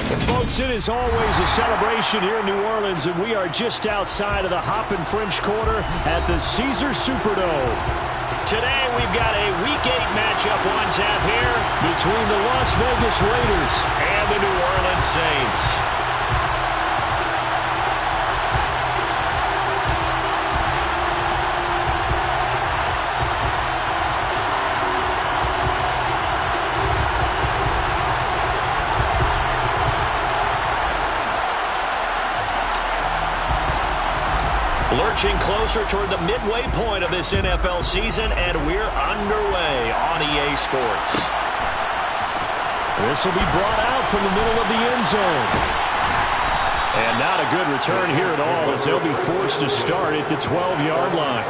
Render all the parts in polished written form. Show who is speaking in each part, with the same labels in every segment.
Speaker 1: And folks, it is always a celebration here in New Orleans, and we are just outside of the Hoppin' French Quarter at the Caesars Superdome. Today, we've got a Week 8 matchup on tap here between the Las Vegas Raiders and the New Orleans Saints. Lurching closer toward the midway point of this NFL season, and we're underway on EA Sports. This will be brought out from the middle of the end zone. And not a good return here at all, as they'll be forced to start at the 12-yard line.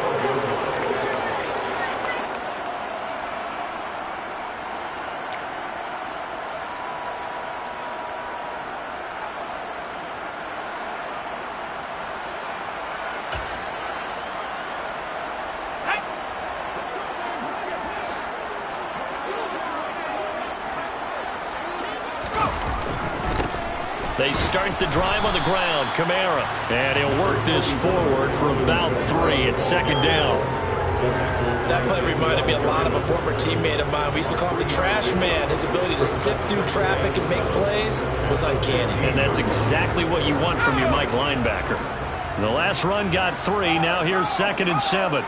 Speaker 1: They start the drive on the ground. Kamara. And he'll work this forward for about 3 at second down.
Speaker 2: That play reminded me a lot of a former teammate of mine. We used to call him the trash man. His ability to sift through traffic and make plays was uncanny.
Speaker 1: And that's exactly what you want from your Mike linebacker. The last run got 3. Now here's 2nd and 7.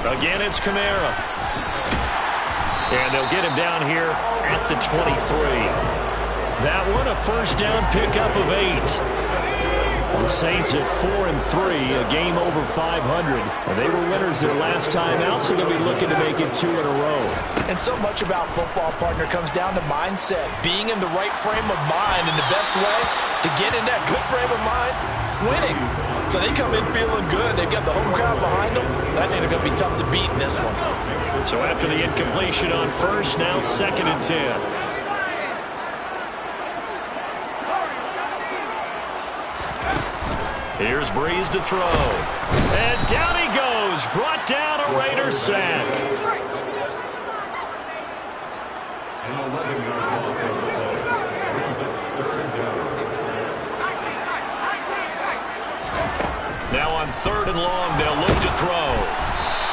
Speaker 1: Again, it's Kamara. And they'll get him down here at the 23. That one, a first down pickup of 8. The Saints at 4-3, a game over 500. They were winners their last time out, so they'll be looking to make it 2 in a row.
Speaker 2: And so much about football, partner, comes down to mindset. Being in the right frame of mind, and the best way to get in that good frame of mind, winning. So they come in feeling good. They've got the home crowd behind them. I think they're going to be tough to beat in this one.
Speaker 1: So after the incompletion on first, now 2nd and 10. Here's Breeze to throw. And down he goes. Brought down a Raiders sack. Now on 3rd and long, they'll look to throw.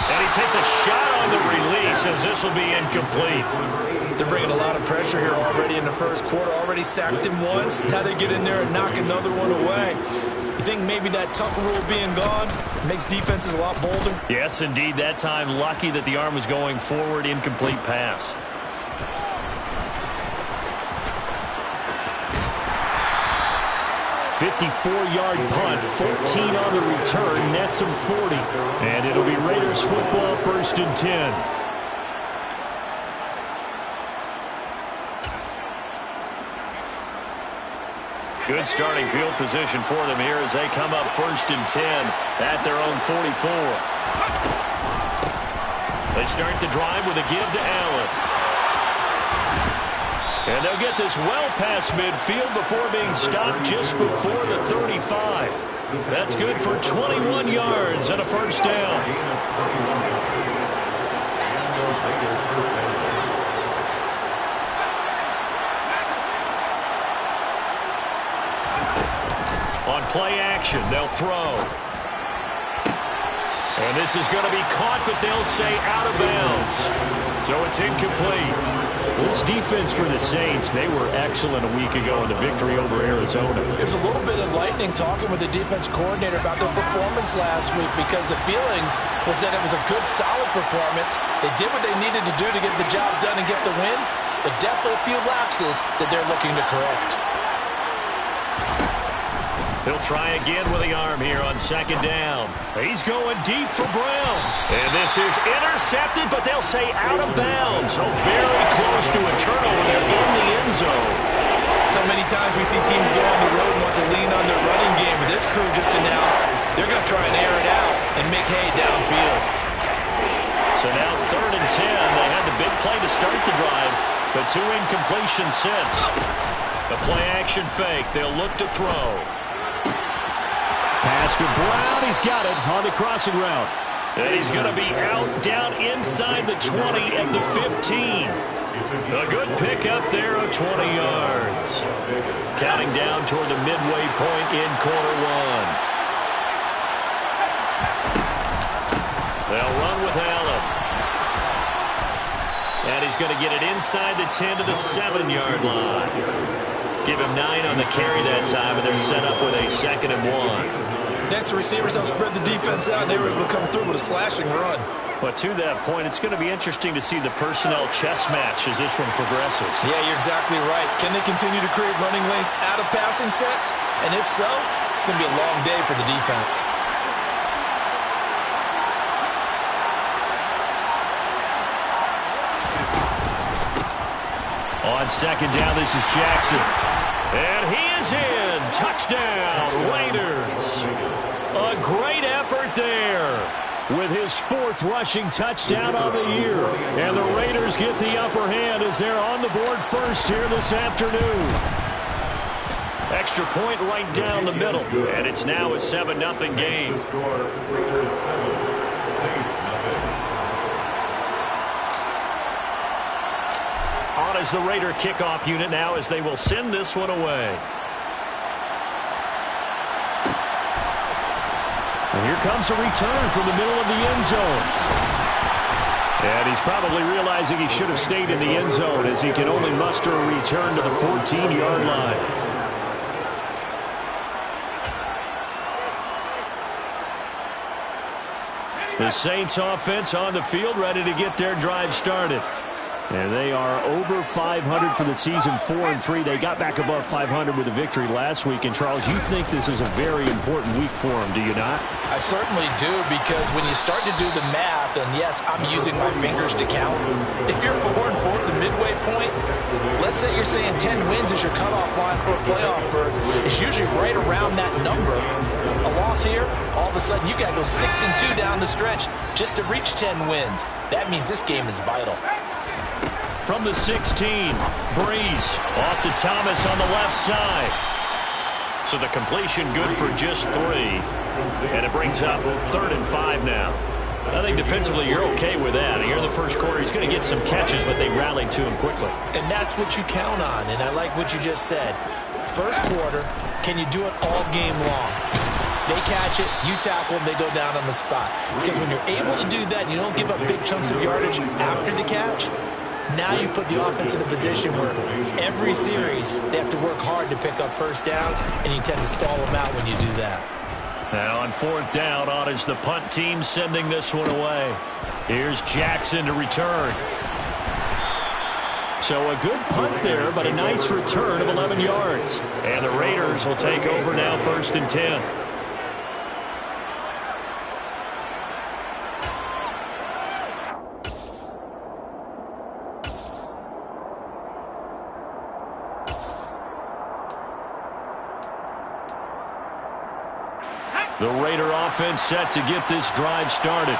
Speaker 1: And he takes a shot on the release, as this will be incomplete.
Speaker 2: They're bringing a lot of pressure here already in the first quarter. Already sacked him once. How they get in there and knock another one away. You think maybe that Tucker rule being gone makes defenses a lot bolder?
Speaker 1: Yes, indeed. That time, lucky that the arm was going forward. Incomplete pass. .54-yard punt, 14 on the return, nets him 40. And it'll be Raiders football, 1st and 10. Good starting field position for them here as they come up 1st and 10 at their own 44. They start the drive with a give to Allen. And they'll get this well past midfield before being stopped just before the 35. That's good for 21 yards and a first down. On play action, they'll throw. And this is going to be caught, but they'll say out of bounds. So it's incomplete. This defense for the Saints, they were excellent a week ago in the victory over Arizona.
Speaker 2: It was a little bit enlightening talking with the defense coordinator about their performance last week, because the feeling was that it was a good, solid performance. They did what they needed to do to get the job done and get the win, but definitely a few lapses that they're looking to correct.
Speaker 1: He'll try again with the arm here on 2nd down. He's going deep for Brown. And this is intercepted, but they'll say out of bounds. So very close to a turnover there in the end zone.
Speaker 2: So many times we see teams go on the road and want to lean on their running game, but this crew just announced they're going to try and air it out and make hay downfield.
Speaker 1: So now 3rd and 10. They had the big play to start the drive, but 2 incompletions since. The play action fake. They'll look to throw. Pass to Brown. He's got it on the crossing route. And he's going to be out down inside the 20 at the 15. A good pickup there of 20 yards. Counting down toward the midway point in quarter one. They'll run with Allen. And he's going to get it inside the 10 to the 7-yard line. Give him 9 on the carry that time, and they're set up with a 2nd and 1.
Speaker 2: Next, the receivers help spread the defense out, and they were able to come through with a slashing run.
Speaker 1: But to that point, it's going to be interesting to see the personnel chess match as this one progresses.
Speaker 2: Yeah, you're exactly right. Can they continue to create running lanes out of passing sets? And if so, it's going to be a long day for the defense.
Speaker 1: On 2nd down, this is Jackson. And he is in. Touchdown, Raiders. A great effort there with his 4th rushing touchdown on the year. And the Raiders get the upper hand as they're on the board first here this afternoon. Extra point right down the middle. And it's now a 7-0 game. On as the Raider kickoff unit now as they will send this one away. And here comes a return from the middle of the end zone. And he's probably realizing he should have stayed in the end zone as he can only muster a return to the 14-yard line. The Saints offense on the field ready to get their drive started. And they are over 500 for the season, 4-3. They got back above 500 with a victory last week. And, Charles, you think this is a very important week for them, do you not?
Speaker 2: I certainly do, because when you start to do the math, and yes, I'm using my fingers to count. If you're 4-4 at the midway point, let's say you're saying 10 wins is your cutoff line for a playoff berth. It's usually right around that number. A loss here, all of a sudden you got to go 6-2 down the stretch just to reach 10 wins. That means this game is vital.
Speaker 1: From the 16, Breeze off to Thomas on the left side. So the completion good for just 3. And it brings up 3rd and 5 now. I think defensively you're okay with that. Here in the first quarter, he's going to get some catches, but they rallied to him quickly.
Speaker 2: And that's what you count on, and I like what you just said. First quarter, can you do it all game long? They catch it, you tackle them, they go down on the spot. Because when you're able to do that, you don't give up big chunks of yardage after the catch. Now you put the offense in a position where every series they have to work hard to pick up first downs, and you tend to stall them out when you do that.
Speaker 1: Now on 4th down, on is the punt team sending this one away. Here's Jackson to return. So a good punt there, but a nice return of 11 yards. And the Raiders will take over now 1st and 10. The Raider offense set to get this drive started.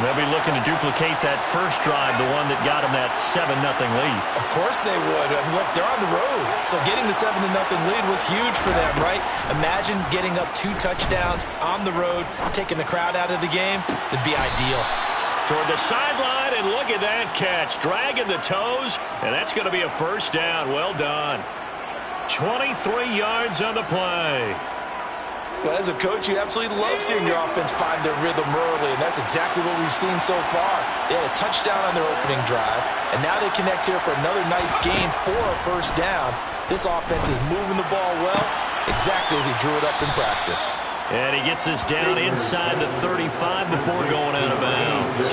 Speaker 1: They'll be looking to duplicate that first drive, the one that got them that 7-0 lead.
Speaker 2: Of course they would. I mean, look, they're on the road. So getting the 7-0 lead was huge for them, right? Imagine getting up 2 touchdowns on the road, taking the crowd out of the game. It'd be ideal.
Speaker 1: Toward the sideline, and look at that catch. Dragging the toes, and that's going to be a first down. Well done. 23 yards on the play.
Speaker 2: Well, as a coach, you absolutely love seeing your offense find their rhythm early, and that's exactly what we've seen so far. They had a touchdown on their opening drive, and now they connect here for another nice gain for a first down. This offense is moving the ball well, exactly as he drew it up in practice.
Speaker 1: And he gets us down inside the 35 before going out of bounds.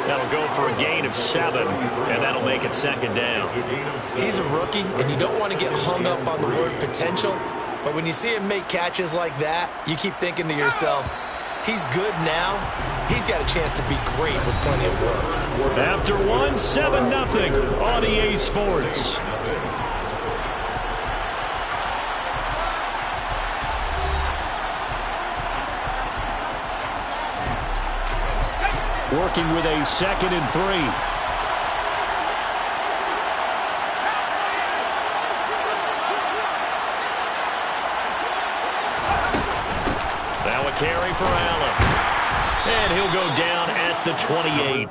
Speaker 1: That'll go for a gain of 7, and that'll make it 2nd down.
Speaker 2: He's a rookie, and you don't want to get hung up on the word potential. But when you see him make catches like that, you keep thinking to yourself, he's good now. He's got a chance to be great with plenty of work.
Speaker 1: After 7-0 on EA Sports. Working with a 2nd and 3. Carry for Allen. And he'll go down at the 28.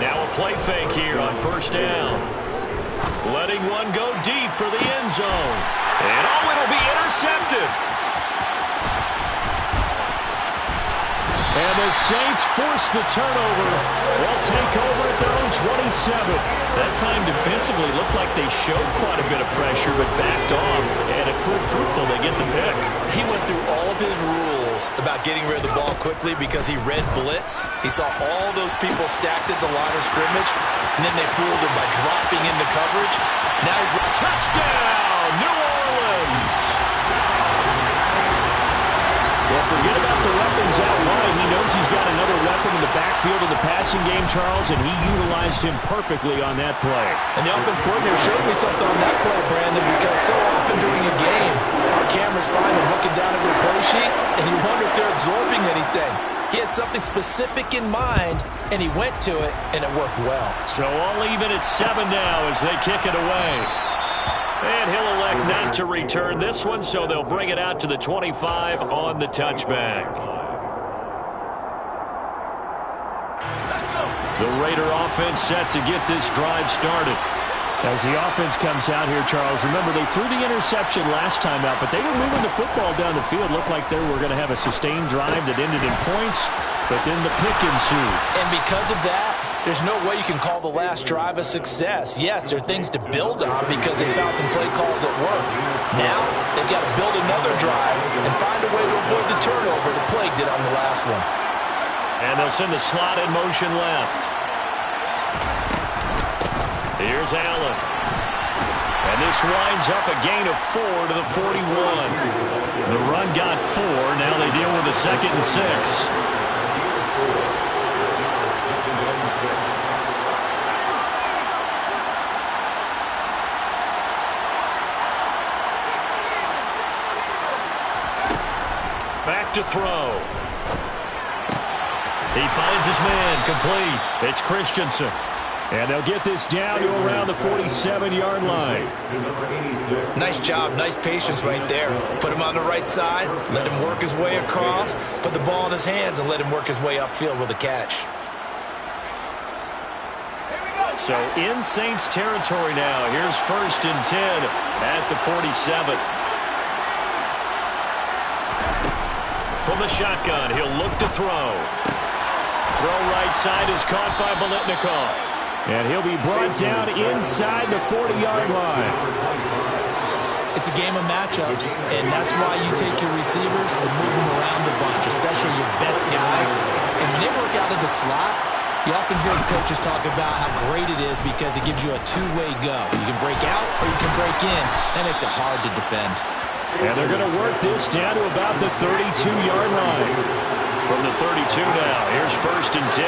Speaker 1: Now a play fake here on first down. Letting one go deep for the end zone. And oh, it'll be intercepted. And the Saints force the turnover. They'll take over at their own 27. That time defensively looked like they showed quite a bit of pressure, but backed off, and it proved fruitful. They get the pick.
Speaker 2: He went through all of his rules about getting rid of the ball quickly because he read blitz. He saw all those people stacked at the line of scrimmage, and then they fooled him by dropping into coverage. Now he's
Speaker 1: touchdown, New Orleans. Well, forget about the weapons out wide. He knows he's got another weapon in the backfield of the passing game, Charles, and he utilized him perfectly on that play.
Speaker 2: And the offense coordinator showed me something on that play, Brandon, because so often during a game, our cameras find them looking down at their play sheets, and you wonder if they're absorbing anything. He had something specific in mind, and he went to it, and it worked well.
Speaker 1: So all even at 7 now as they kick it away. And he'll elect not to return this one, so they'll bring it out to the 25 on the touchback. The Raider offense set to get this drive started. As the offense comes out here, Charles, remember they threw the interception last time out, but they were moving the football down the field. Looked like they were going to have a sustained drive that ended in points, but then the pick ensued.
Speaker 2: And because of that, there's no way you can call the last drive a success. Yes, there are things to build on because they found some play calls that work. Now, they've got to build another drive and find a way to avoid the turnover the Plague did on the last one.
Speaker 1: And they'll send the slot in motion left. Here's Allen. And this winds up a gain of 4 to the 41. The run got 4. Now they deal with a 2nd and 6. Back to throw. He finds his man, complete. It's Christensen. And they'll get this down to around the 47-yard line.
Speaker 2: Nice job, nice patience right there. Put him on the right side, let him work his way across, put the ball in his hands, and let him work his way upfield with a catch.
Speaker 1: So in Saints territory now. Here's 1st and 10 at the 47. From the shotgun, he'll look to throw. Throw right side is caught by Biletnikoff. And he'll be brought down inside the 40-yard line.
Speaker 2: It's a game of matchups, and that's why you take your receivers and move them around a bunch, especially your best guys. And when they work out of the slot, you often hear the coaches talk about how great it is because it gives you a two-way go. You can break out or you can break in. That makes it hard to defend.
Speaker 1: And they're going to work this down to about the 32-yard line. From the 32 now, here's 1st and 10.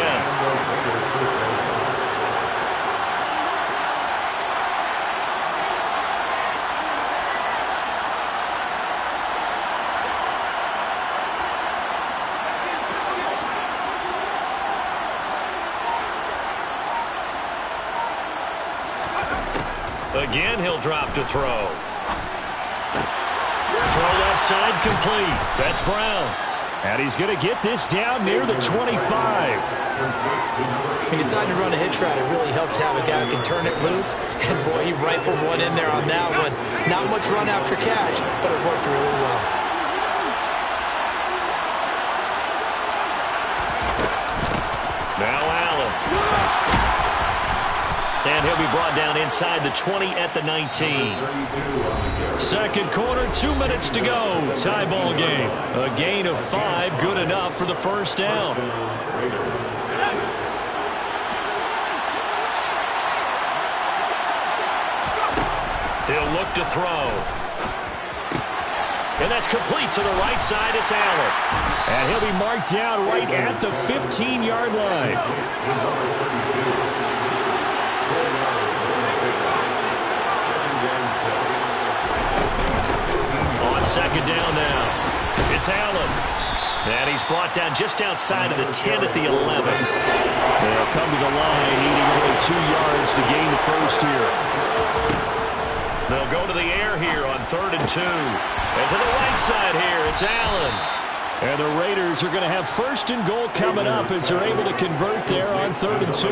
Speaker 1: Again, he'll drop to throw. Throw left side complete. That's Brown. And he's going to get this down near the 25.
Speaker 2: He decided to run a hitch route. It really helped to have a guy who can turn it loose. And, boy, he rifled one in there on that one. Not much run after catch, but it worked really well.
Speaker 1: Now Allen. And he'll be brought down inside the 20 at the 19. Second quarter, 2 minutes to go. Tie ball game. A gain of 5, good enough for the first down. He'll look to throw. And that's complete to the right side. It's Allen. And he'll be marked down right at the 15-yard line. On second down now. It's Allen. And he's brought down just outside of the 10 at the 11. They'll come to the line needing only 2 yards to gain the first here. They'll go to the air here on 3rd and 2. And to the right side here, it's Allen. And the Raiders are going to have 1st and goal coming up as they're able to convert there on 3rd and 2.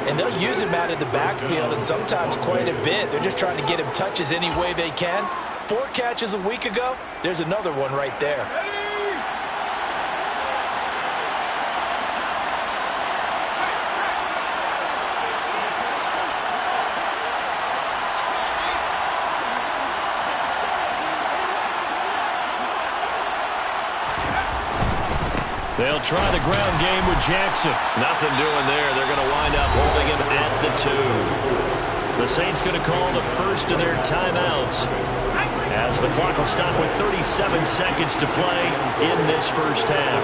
Speaker 2: And they'll use him out of the backfield and sometimes quite a bit. They're just trying to get him touches any way they can. 4 catches a week ago. There's another one right there.
Speaker 1: They'll try the ground game with Jackson. Nothing doing there. They're going to wind up holding him at the 2. The Saints going to call the first of their timeouts as the clock will stop with 37 seconds to play in this first half.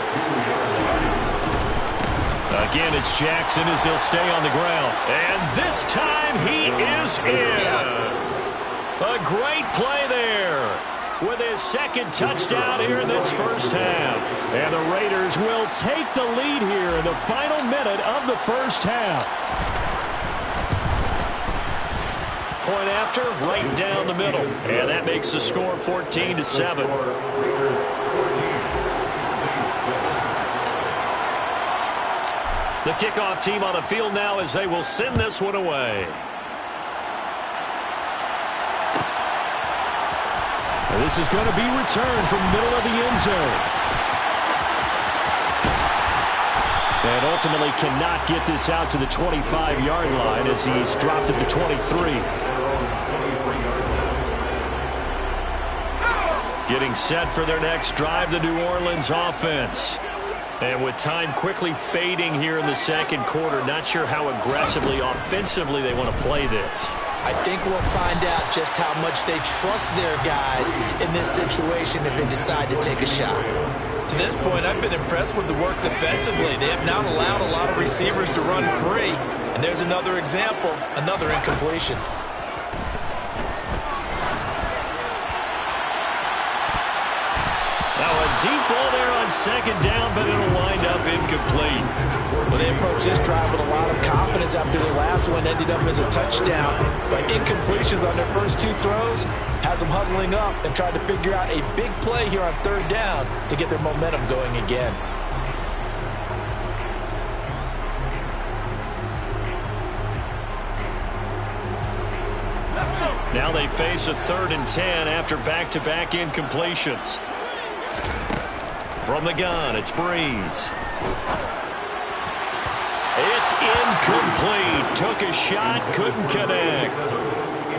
Speaker 1: Again, it's Jackson as he'll stay on the ground. And this time he is in. Yes. A great play there with his 2nd touchdown here in this first half. And the Raiders will take the lead here in the final minute of the first half. Point after, right down the middle. And that makes the score 14-7. The kickoff team on the field now as they will send this one away. This is going to be returned from the middle of the end zone. And ultimately cannot get this out to the 25-yard line as he's dropped at the 23. Getting set for their next drive, the New Orleans offense. And with time quickly fading here in the 2nd quarter, not sure how aggressively, offensively they want to play this.
Speaker 2: I think we'll find out just how much they trust their guys in this situation if they decide to take a shot. To this point, I've been impressed with the work defensively. They have not allowed a lot of receivers to run free. And there's another example, another incompletion.
Speaker 1: Now a deep ball there on 2nd down, but it'll wind up incomplete.
Speaker 2: Well, they approached this drive with a lot of confidence after their last one ended up as a touchdown. But incompletions on their first 2 throws has them huddling up and trying to figure out a big play here on 3rd down to get their momentum going again.
Speaker 1: Now they face a 3rd and 10 after back-to-back incompletions. From the gun, it's Breeze. It's incomplete. Took a shot, couldn't connect.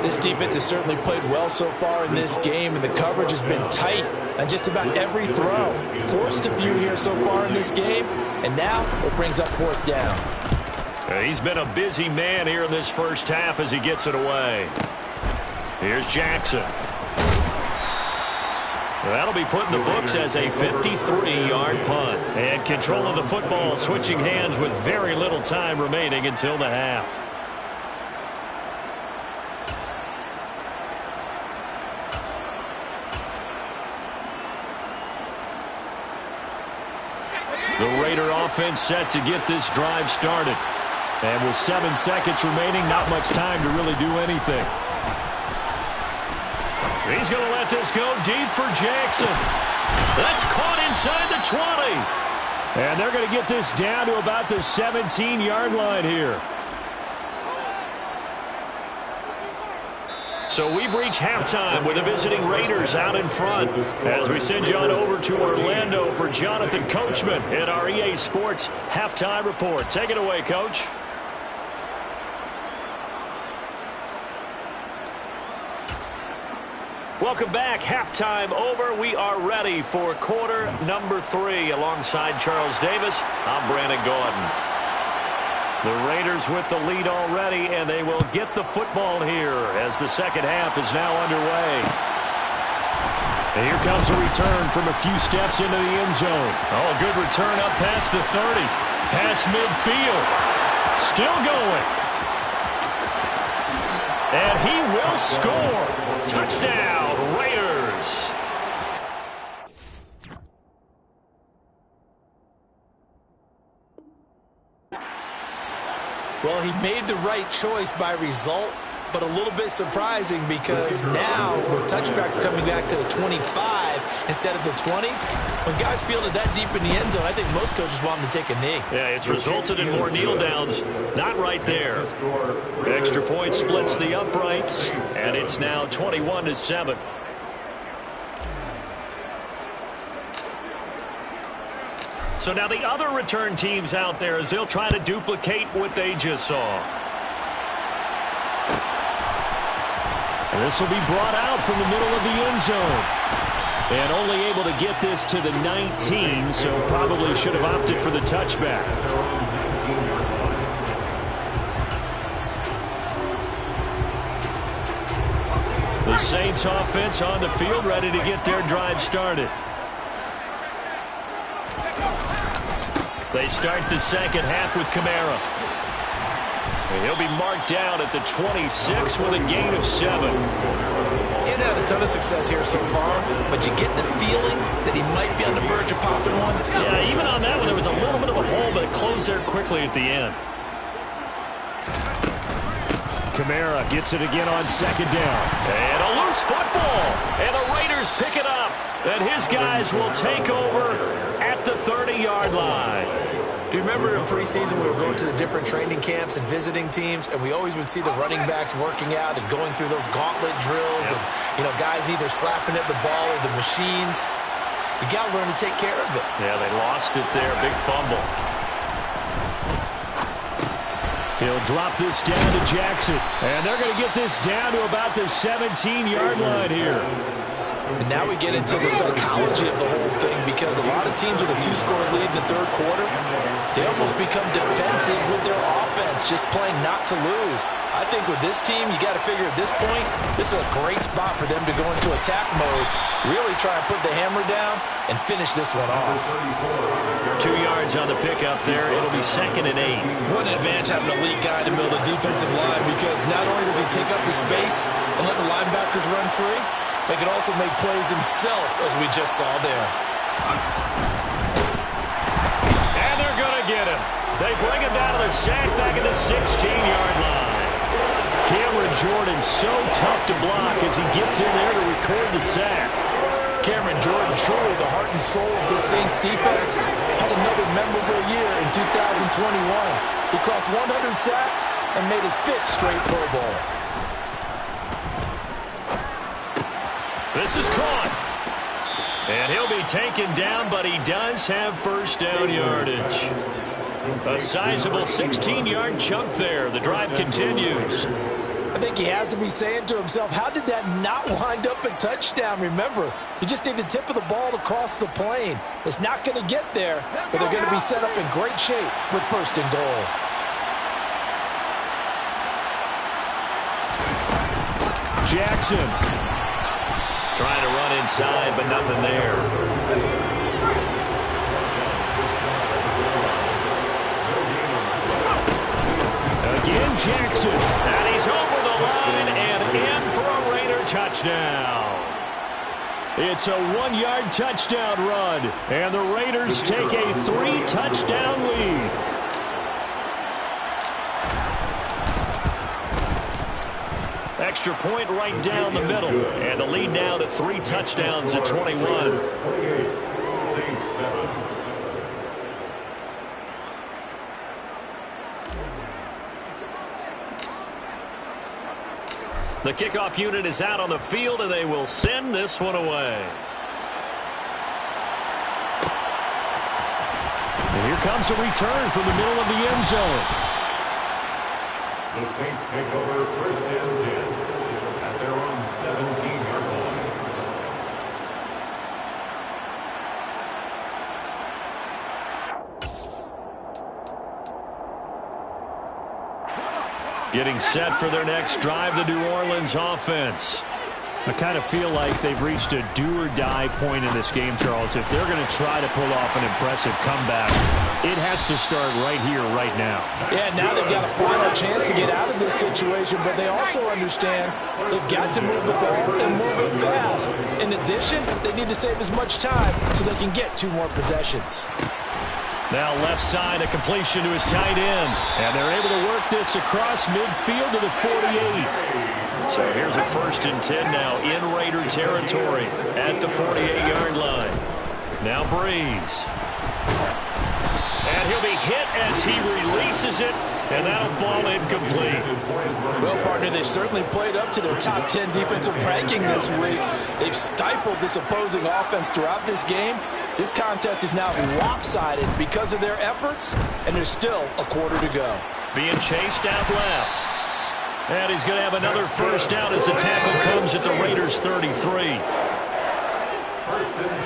Speaker 2: This defense has certainly played well so far in this game, and the coverage has been tight on just about every throw. Forced a few here so far in this game, and now it brings up 4th down.
Speaker 1: He's been a busy man here in this first half as he gets it away. Here's Jackson. That'll be put in the books as a 53-yard punt. And control of the football switching hands with very little time remaining until the half. The Raider offense set to get this drive started. And with 7 seconds remaining, not much time to really do anything. He's going to let this go deep for Jackson. That's caught inside the 20. And they're going to get this down to about the 17-yard line here. So we've reached halftime with the visiting Raiders out in front. As we send you on over to Orlando for Jonathan Coachman in our EA Sports Halftime Report. Take it away, Coach. Welcome back. Halftime over. We are ready for quarter number 3. Alongside Charles Davis, I'm Brandon Gordon. The Raiders with the lead already, and they will get the football here as the second half is now underway. And here comes a return from a few steps into the end zone. Oh, a good return up past the 30. Past midfield. Still going. And he will score. Touchdown, Raiders.
Speaker 2: Well, he made the right choice by result, but a little bit surprising because now with touchbacks coming back to the 25 instead of the 20, when guys fielded that deep in the end zone, I think most coaches want them to take a knee.
Speaker 1: Yeah, it's resulted in more kneel downs. Not right there. Extra point splits the uprights, and it's now 21-7. So now the other return teams out there as they'll try to duplicate what they just saw. And this will be brought out from the middle of the end zone. And only able to get this to the 19, so probably should have opted for the touchback. The Saints offense on the field ready to get their drive started. They start the second half with Kamara. And he'll be marked down at the 26 with a gain of 7.
Speaker 2: He hadn't had a ton of success here so far, but you get the feeling that he might be on the verge of popping one.
Speaker 1: Yeah, even on that one, there was a little bit of a hole, but it closed there quickly at the end. Kamara gets it again on second down. And a loose football. And the Raiders pick it up. And his guys will take over at the 30-yard line.
Speaker 2: Do you remember in preseason we were going to the different training camps and visiting teams, and we always would see the running backs working out and going through those gauntlet drills, and guys either slapping at the ball or the machines. You got to learn to take care of it.
Speaker 1: Yeah, they lost it there. Big fumble. He'll drop this down to Jackson. And they're going to get this down to about the 17-yard line here.
Speaker 2: And now we get into the psychology of the whole thing, because a lot of teams with a 2-score lead in the third quarter, they almost become defensive with their offense, just playing not to lose. I think with this team, you got to figure at this point, this is a great spot for them to go into attack mode, really try and put the hammer down and finish this one off.
Speaker 1: 2 yards on the pickup there. It'll be 2nd and 8.
Speaker 2: What an advantage having a lead guy in the middle of the defensive line, because not only does he take up the space and let the linebackers run free, he can also make plays himself, as we just saw there.
Speaker 1: And they're going to get him. They bring him down to the sack back at the 16-yard line. Cameron Jordan so tough to block as he gets in there to record the sack. Cameron Jordan, truly the heart and soul of this Saints defense, had another memorable year in 2021. He crossed 100 sacks and made his 5th straight Pro Bowl. This is caught. And he'll be taken down, but he does have first down yardage. A sizable 16-yard chunk there. The drive continues. I think he has to be saying to himself, how did that not wind up a touchdown? Remember, you just need the tip of the ball to cross the plane. It's not going to get there, but they're going to be set up in great shape with first and goal. Jackson. Trying to run inside, but nothing there. Again, Jackson. And he's over the line and in for a Raider touchdown. It's a 1-yard touchdown run. And the Raiders take a 3-touchdown lead. Extra point right down the middle. And the lead now to 3 touchdowns at 21. The kickoff unit is out on the field, and they will send this one away. And here comes a return from the middle of the end zone.
Speaker 3: The Saints take over first and 10 at their own 17-yard line.
Speaker 1: Getting set for their next drive, the New Orleans offense. I kind of feel like they've reached a do-or-die point in this game, Charles. If they're going to try to pull off an impressive comeback, it has to start right here, right now. Yeah, now they've got a final chance to get out of this situation, but they also understand they've got to move the ball and move it fast. In addition, they need to save as much time so they can get 2 more possessions. Now left side, a completion to his tight end. And they're able to work this across midfield to the 48. So here's a 1st and 10 now in Raider territory at the 48-yard line. Now Breeze. And he'll be hit as he releases it, and that'll fall incomplete.
Speaker 2: Well, partner, they've certainly played up to their top 10 defensive ranking this week. They've stifled this opposing offense throughout this game. This contest is now lopsided because of their efforts, and there's still a quarter to go.
Speaker 1: Being chased out left. And he's going to have another 1st down as the tackle comes at the Raiders' 33.
Speaker 3: 1st and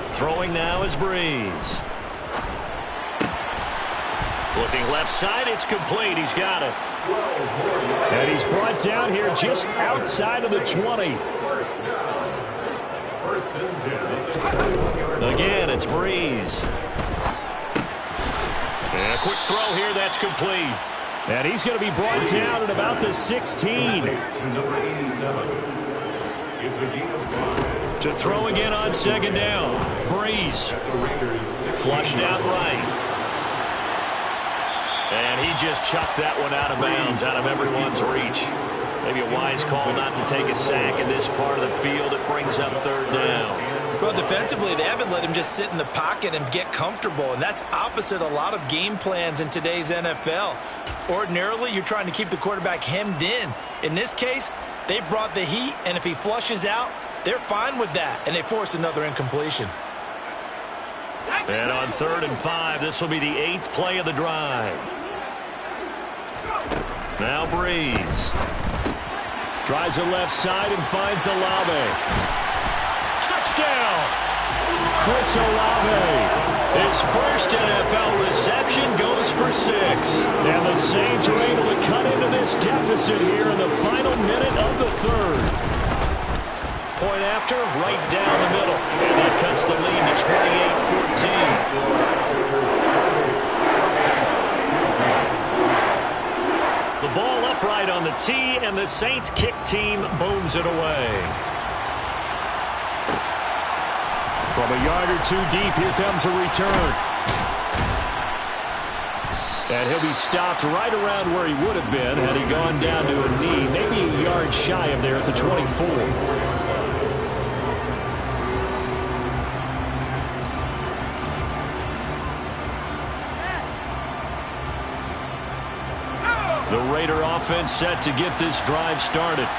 Speaker 3: 10.
Speaker 1: Throwing now is Breeze. Looking left side, it's complete. He's got it. And he's brought down here just outside of the 20.
Speaker 3: 1st and 10.
Speaker 1: Again, it's Breeze. And a quick throw here, that's complete. And he's going to be brought down at about the 16.
Speaker 3: To number 87. It's a gain of 5.
Speaker 1: To throw again on 2nd down. Breeze. Flushed out right. And he just chucked that one out of bounds, out of everyone's reach. Maybe a wise call not to take a sack in this part of the field. It brings up 3rd down.
Speaker 2: Well, defensively, they haven't let him just sit in the pocket and get comfortable, and that's opposite a lot of game plans in today's NFL. Ordinarily, you're trying to keep the quarterback hemmed in. In this case, they brought the heat, and if he flushes out, they're fine with that, and they force another incompletion.
Speaker 1: And on 3rd and 5, this will be the 8th play of the drive. Now Breeze. Tries the left side and finds Olave. Touchdown! Chris Olave. His first NFL reception goes for 6. And the Saints are able to cut into this deficit here in the final minute of the 3rd. Point after, right down the middle. And that cuts the lead to 28-14. The ball upright on the tee, and the Saints kick team booms it away. From a yard or 2 deep, here comes a return. And he'll be stopped right around where he would have been had he gone down to a knee, maybe a yard shy of there at the 24. The Raider offense set to get this drive started.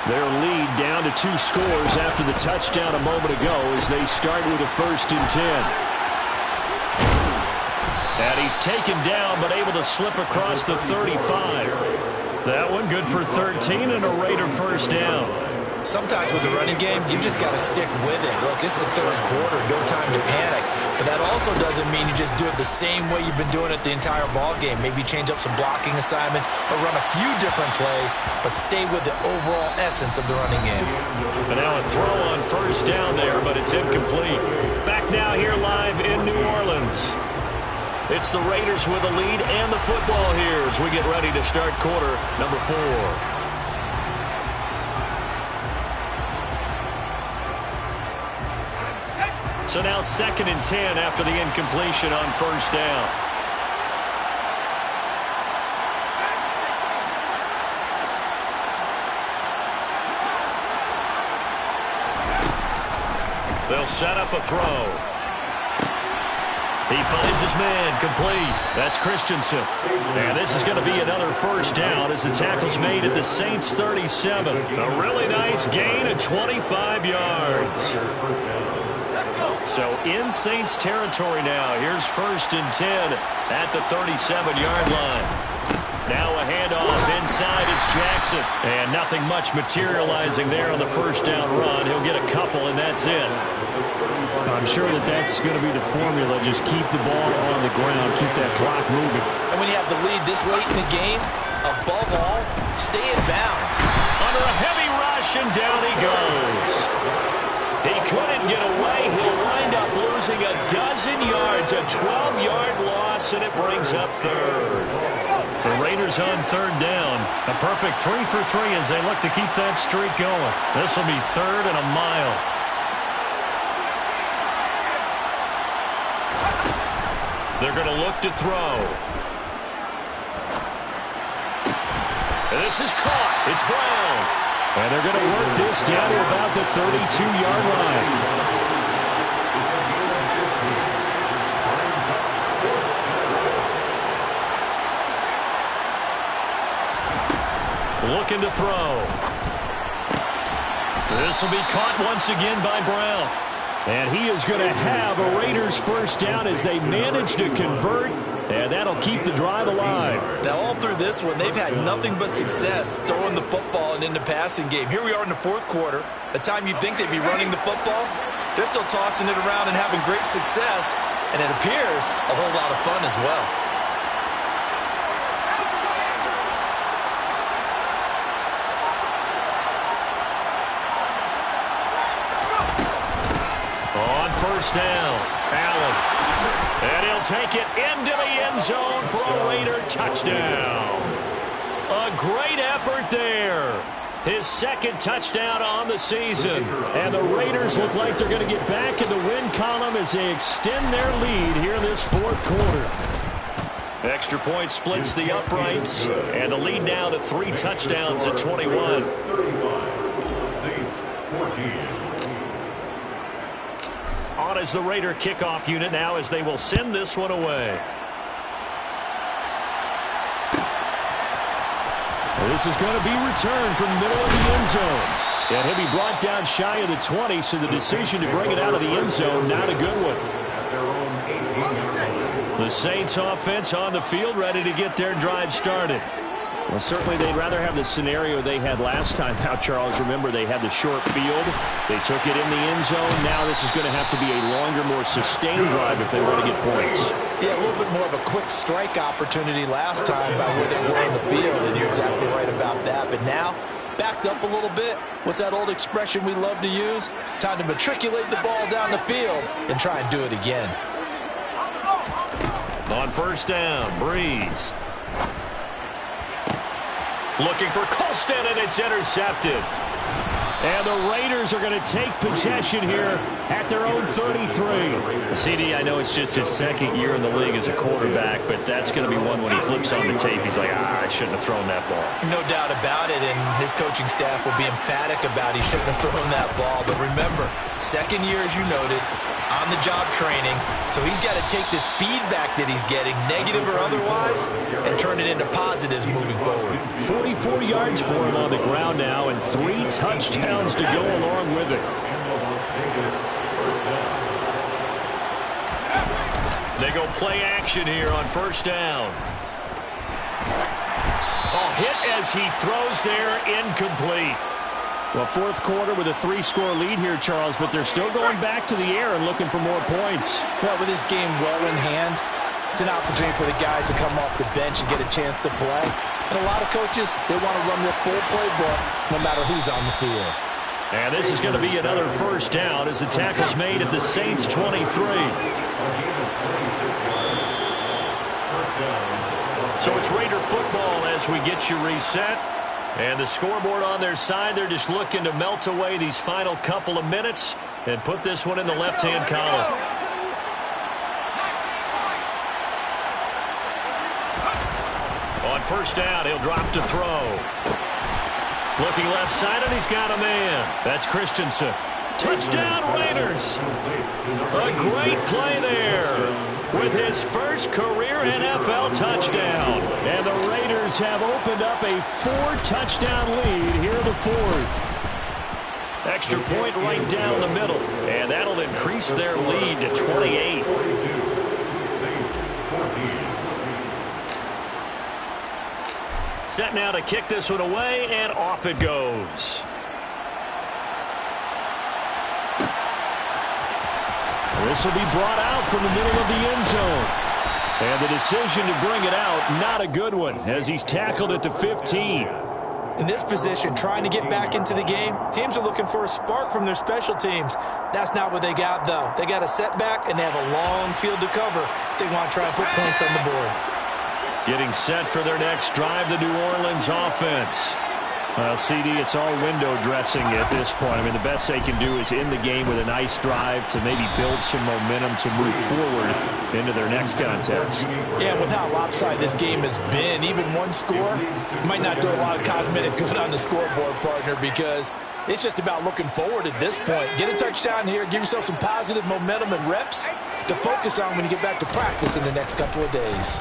Speaker 1: Their lead down to 2 scores after the touchdown a moment ago as they start with a 1st and 10. And he's taken down but able to slip across the 35. That one good for 13 and a Raider 1st down.
Speaker 2: Sometimes with the running game, you've just got to stick with it. Look, this is the 3rd quarter, no time to panic. But that also doesn't mean you just do it the same way you've been doing it the entire ball game. Maybe change up some blocking assignments or run a few different plays, but stay with the overall essence of the running game.
Speaker 1: And now a throw on 1st down there, but it's incomplete. Back now here live in New Orleans. It's the Raiders with the lead and the football here as we get ready to start quarter number 4. So now 2nd and 10 after the incompletion on 1st down. They'll set up a throw. He finds his man, complete. That's Christensen. And this is going to be another 1st down as the tackle's made at the Saints' 37. A really nice gain of 25 yards. So in Saints territory now. Here's 1st and 10 at the 37-yard line. Now a handoff inside. It's Jackson. And nothing much materializing there on the 1st down run. He'll get a couple, and that's it. I'm sure that's going to be the formula. Just keep the ball on the ground. Keep that clock moving.
Speaker 2: And when you have the lead this late in the game, above all, stay in bounds.
Speaker 1: Under a heavy rush, and down he goes. He couldn't get away. He'll wind up losing a dozen yards, a 12-yard loss, and it brings up 3rd. The Raiders on 3rd down. A perfect 3 for 3 as they look to keep that streak going. This will be 3rd and a mile. They're going to look to throw. This is caught. It's Brown. And they're going to work this down to about the 32-yard line. Looking to throw. This will be caught once again by Brown. And he is going to have a Raiders first down as they manage to convert. And that'll keep the drive alive.
Speaker 2: Now, all through this one, they've had nothing but success throwing the football and in the passing game. Here we are in the fourth quarter. The time you'd think they'd be running the football, they're still tossing it around and having great success. And it appears a whole lot of fun as well.
Speaker 1: On first down, Allen. And he'll take it into the end zone for a Raider touchdown. A great effort there. His second touchdown on the season. And the Raiders look like they're going to get back in the win column as they extend their lead here in this fourth quarter. Extra point splits the uprights. And the lead now to 3 touchdowns at 21.
Speaker 3: Saints 14.
Speaker 1: On as the Raider kickoff unit now as they will send this one away. This is going to be returned from the middle of the end zone. And he'll be brought down shy of the 20, so the decision to bring it out of the end zone, not a good one.
Speaker 3: At their own 18.
Speaker 1: The Saints offense on the field ready to get their drive started. Well, certainly they'd rather have the scenario they had last time. Now, Charles, remember they had the short field. They took it in the end zone. Now this is going to have to be a longer, more sustained drive if they want to get points.
Speaker 2: Yeah, a little bit more of a quick strike opportunity last time by where they were on the field, and you're exactly right about that. But now, backed up a little bit. What's that old expression we love to use? Time to matriculate the ball down the field and try and do it again.
Speaker 1: On first down, Breeze. Looking for Colston, and it's intercepted. And the Raiders are going to take possession here at their own 33. CD, I know it's just his second year in the league as a quarterback, but that's going to be one when he flips on the tape. He's like, I shouldn't have thrown that ball.
Speaker 2: No doubt about it, and his coaching staff will be emphatic about he shouldn't have thrown that ball. But remember, second year, as you noted, on-the-job training, so he's got to take this feedback that he's getting, negative or otherwise, and turn it into positives moving forward.
Speaker 1: 44 yards for him on the ground now, and 3 touchdowns to go along with it. They go play action here on first down. Oh, hit as he throws there, incomplete. Well, fourth quarter with a 3-score lead here, Charles, but they're still going back to the air and looking for more points.
Speaker 2: Well, with this game well in hand, it's an opportunity for the guys to come off the bench and get a chance to play. And a lot of coaches, they want to run their full playbook no matter who's on the field.
Speaker 1: And this is going to be another first down as the tackle's made at the Saints' 23. So it's Raider football as we get you reset. And the scoreboard on their side, they're just looking to melt away these final couple of minutes and put this one in the left-hand column. On first down, he'll drop to throw. Looking left side, and he's got a man. That's Christensen. Touchdown, Raiders. A great play there with his first career NFL touchdown. And the Raiders have opened up a 4-touchdown lead here in the fourth. Extra point right down the middle. And that'll increase their lead to 28.
Speaker 3: Saints 14.
Speaker 1: Set now to kick this one away, and off it goes. This will be brought out from the middle of the end zone. And the decision to bring it out, not a good one, as he's tackled at the 15.
Speaker 2: In this position, trying to get back into the game, teams are looking for a spark from their special teams. That's not what they got, though. They got a setback, and they have a long field to cover if they want to try and put points on the board.
Speaker 1: Getting set for their next drive, the New Orleans offense. Well, CD, it's all window dressing at this point. I mean, the best they can do is end the game with a nice drive to maybe build some momentum to move forward into their next contest.
Speaker 2: Yeah, with how lopsided this game has been, even one score might not do a lot of cosmetic good on the scoreboard, partner, because it's just about looking forward at this point. Get a touchdown here, give yourself some positive momentum and reps to focus on when you get back to practice in the next couple of days.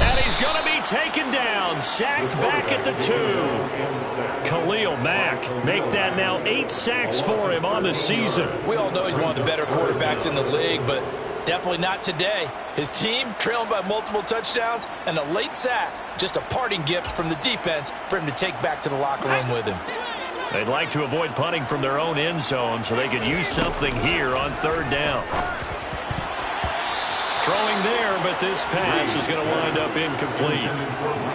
Speaker 1: And he's going to be taken down, sacked back at the 2. Khalil Mack, make that now 8 sacks for him on the season.
Speaker 2: We all know he's one of the better quarterbacks in the league, but definitely not today. His team trailing by multiple touchdowns and a late sack, just a parting gift from the defense for him to take back to the locker room with him.
Speaker 1: They'd like to avoid punting from their own end zone so they could use something here on 3rd down. Throwing there, but this pass is going to wind up incomplete.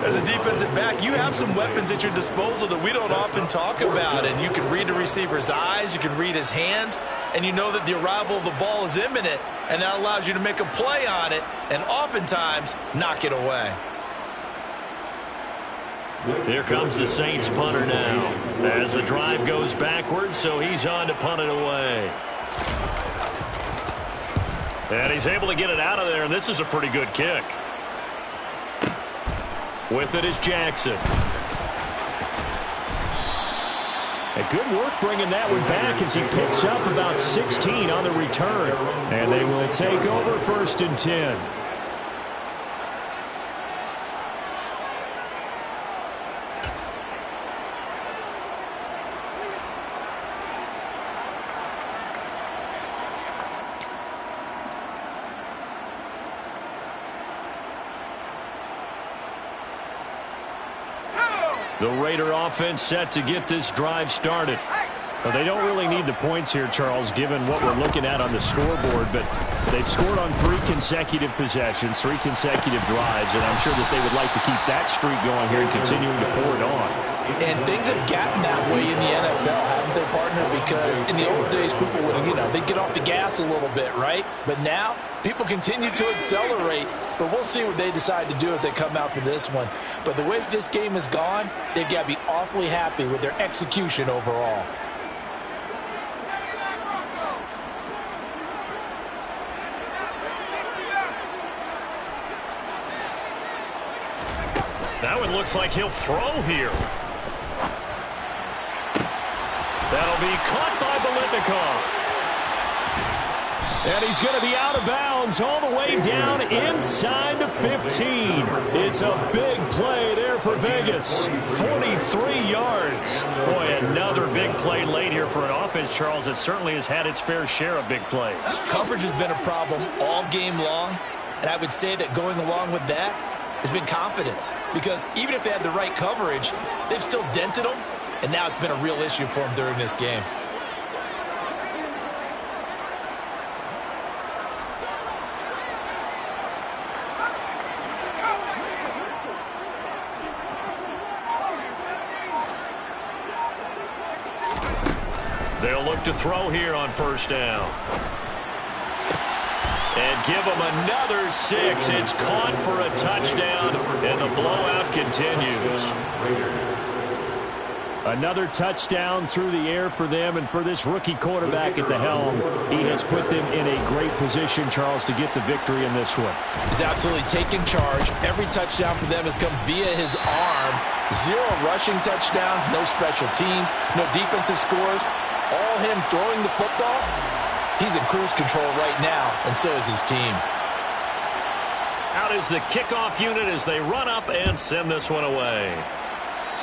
Speaker 2: As a defensive back, you have some weapons at your disposal that we don't often talk about, and you can read the receiver's eyes, you can read his hands, and you know that the arrival of the ball is imminent, and that allows you to make a play on it and oftentimes knock it away.
Speaker 1: Here comes the Saints punter now as the drive goes backwards, so he's on to punt it away. And he's able to get it out of there, and this is a pretty good kick. With it is Jackson. A good work bringing that one back as he picks up about 16 on the return. And they will take over 1st and 10. The Raider offense set to get this drive started. Well, they don't really need the points here, Charles, given what we're looking at on the scoreboard, but they've scored on 3 consecutive possessions, 3 consecutive drives, and I'm sure that they would like to keep that streak going here and continuing to pour it on.
Speaker 2: And things have gotten that way in the NFL, haven't they, partner? Because in the old days, people would, they'd get off the gas a little bit, right? But now, people continue to accelerate, but we'll see what they decide to do as they come out for this one. But the way this game has gone, they've got to be awfully happy with their execution overall.
Speaker 1: Now it looks like he'll throw here. That'll be caught by Biletnikoff. And he's going to be out of bounds all the way down inside the 15. It's a big play there for Vegas. 43 yards. Boy, another big play late here for an offense, Charles, that certainly has had its fair share of big plays.
Speaker 2: Coverage has been a problem all game long, and I would say that going along with that has been confidence, because even if they had the right coverage, they've still dented them, and now it's been a real issue for them during this game.
Speaker 1: They'll look to throw here on 1st down. And give them another 6. It's caught for a touchdown, and the blowout continues. Another touchdown through the air for them, and for this rookie quarterback at the helm, he has put them in a great position, Charles, to get the victory in this one.
Speaker 2: He's absolutely taken charge. Every touchdown for them has come via his arm. 0 rushing touchdowns, no special teams, no defensive scores. All him throwing the football. He's in cruise control right now, and so is his team.
Speaker 1: Out is the kickoff unit as they run up and send this one away.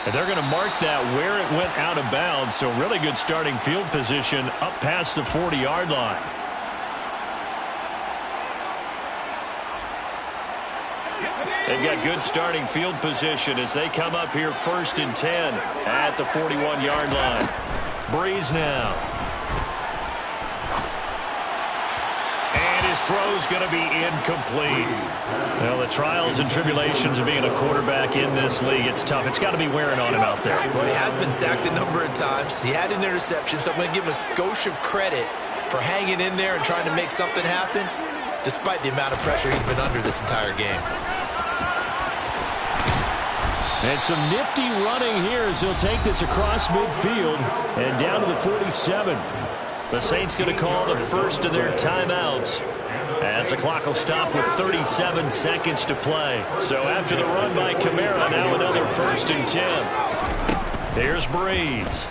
Speaker 1: And they're going to mark that where it went out of bounds, so really good starting field position up past the 40-yard line. They've got good starting field position as they come up here 1st and 10 at the 41-yard line. Breeze now. His throw's going to be incomplete. Well, the trials and tribulations of being a quarterback in this league, it's tough. It's got to be wearing on him out there.
Speaker 2: Well, he has been sacked a number of times. He had an interception, so I'm going to give him a skosh of credit for hanging in there and trying to make something happen, despite the amount of pressure he's been under this entire game.
Speaker 1: And some nifty running here as he'll take this across midfield and down to the 47. The Saints going to call the first of their timeouts as the clock will stop with 37 seconds to play. So after the run by Kamara, now another 1st and 10. Here's Breeze.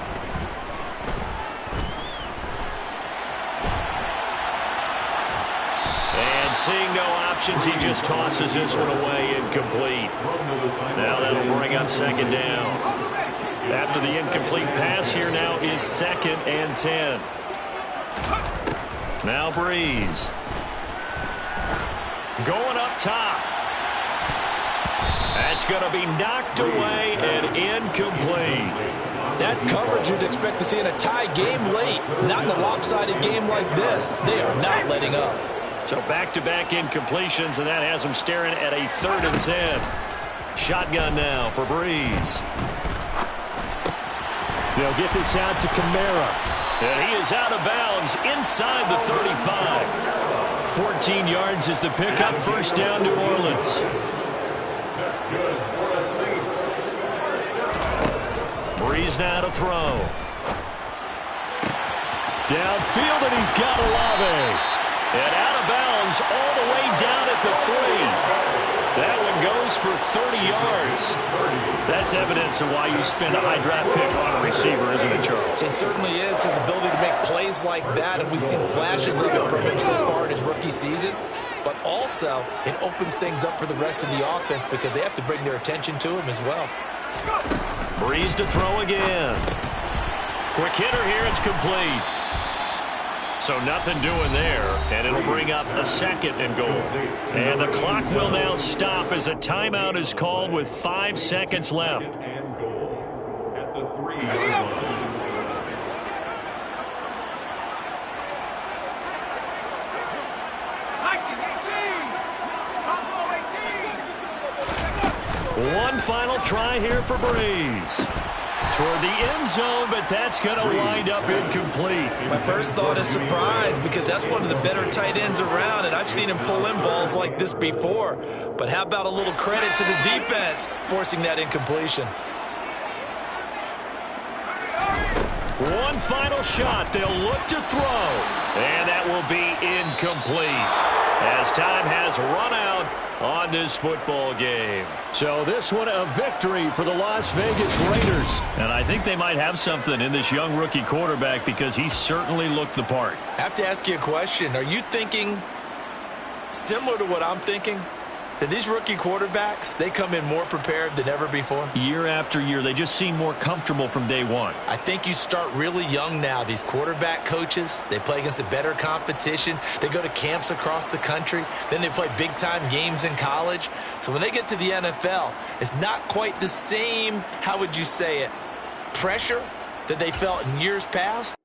Speaker 1: And seeing no options, he just tosses this one away, incomplete. Now that'll bring up 2nd down. After the incomplete pass, here now is 2nd and 10. Now Breeze. Going up top. That's going to be knocked away and incomplete.
Speaker 2: That's coverage you'd expect to see in a tie game late. Not in a lopsided game like this. They are not letting up.
Speaker 1: So back-to-back incompletions, and that has them staring at a 3rd and 10. Shotgun now for Breeze. They'll get this out to Kamara. And he is out of bounds inside the 35. 14 yards is the pickup. 1st down, New Orleans.
Speaker 3: That's good for the Saints.
Speaker 1: Breeze now to throw. Downfield, and he's got Olave. And out of bounds all the way down at the 3. That one goes for 30 yards. That's evidence of why you spend a high draft pick on a receiver, isn't it, Charles?
Speaker 2: It certainly is. His ability to make plays like that, and we've seen flashes of it from him so far in his rookie season. But also, it opens things up for the rest of the offense because they have to bring their attention to him as well.
Speaker 1: Breeze to throw again. Quick hitter here. It's complete. So nothing doing there, and it'll bring up a 2nd and goal. And the clock will now stop as a timeout is called with 5 seconds left.
Speaker 3: And goal at the 3-yard line.
Speaker 1: One final try here for Breeze. Toward the end zone, but that's going to wind up incomplete.
Speaker 2: My first thought is surprise because that's one of the better tight ends around, and I've seen him pull in balls like this before. But how about a little credit to the defense forcing that incompletion?
Speaker 1: One final shot. They'll look to throw, and that will be incomplete as time has run out on this football game. So this one a victory for the Las Vegas Raiders. And I think they might have something in this young rookie quarterback because he certainly looked the part.
Speaker 2: I have to ask you a question. Are you thinking similar to what I'm thinking? That these rookie quarterbacks, they come in more prepared than ever before?
Speaker 1: Year after year, they just seem more comfortable from day one.
Speaker 2: I think you start really young now. These quarterback coaches, they play against a better competition. They go to camps across the country. Then they play big-time games in college. So when they get to the NFL, it's not quite the same, how would you say it, pressure that they felt in years past.